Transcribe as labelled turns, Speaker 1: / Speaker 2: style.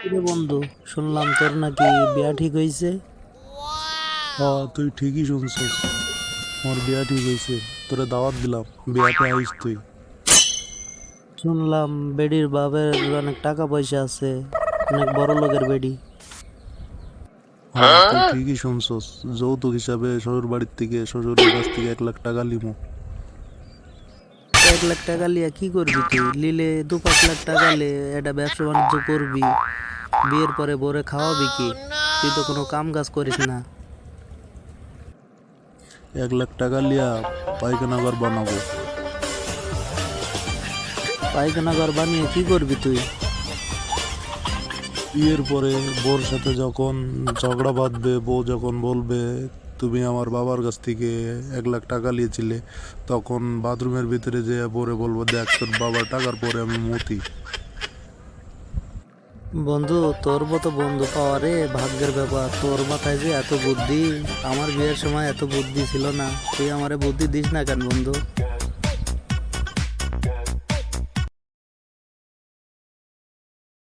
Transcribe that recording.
Speaker 1: কিরে বন্ধু, শুনলাম তোর নাকি বিয়া ঠিক হইছে।
Speaker 2: হ্যাঁ, তুই ঠিকই শুনছিস। আমার বিয়া ঠিক হয়েছে। তোরে দাওয়াত দিলাম, বিয়াতে আইস তুই।
Speaker 1: শুনলাম বেডির বাপের অনেক টাকা পয়সা আছে, অনেক বড় লোকের বেডি।
Speaker 2: হ্যাঁ, তুই ঠিকই শুনছস। যৌতুক হিসাবে শ্বশুর বাড়ির থেকে, শ্বশুরের কাছ থেকে 1 লাখ টাকা লিমু।
Speaker 1: 1 লাখ টাকা লিয়া কি করবি? তুই লিলে 2-5 লাখ টাকা লে এটা ব্যবসা বাণিজ্য করবি, বিয়ের পরে বরে খাওয়াবি কি? তুই তো কোনো কাম কাজ করিস না।
Speaker 2: 1 লাখ টাকা লিয়া পায়খানা ঘর বানাবো।
Speaker 1: পায়খানা ঘর বানিয়ে কি করবি তুই?
Speaker 2: বিয়ের পরে বউর সাথে যখন ঝগড়া বাঁধবে, বউ যখন বলবে তুমি আমার বাবার কাছ থেকে 1 লাখ টাকা নিয়েছিলে, তখন বাথরুমের ভিতরে যে বউরে বলবো, দেখ তোর বাবার টাকার পরে আমি মতি।
Speaker 1: বন্ধু, তোর মতো বন্ধু পাওয়া রে ভাগ্যের ব্যাপার। তোর মাথায় যে এত বুদ্ধি, আমার বিয়ের সময় এত বুদ্ধি ছিল না। তুই আমারে বুদ্ধি দিস না কেন বন্ধু?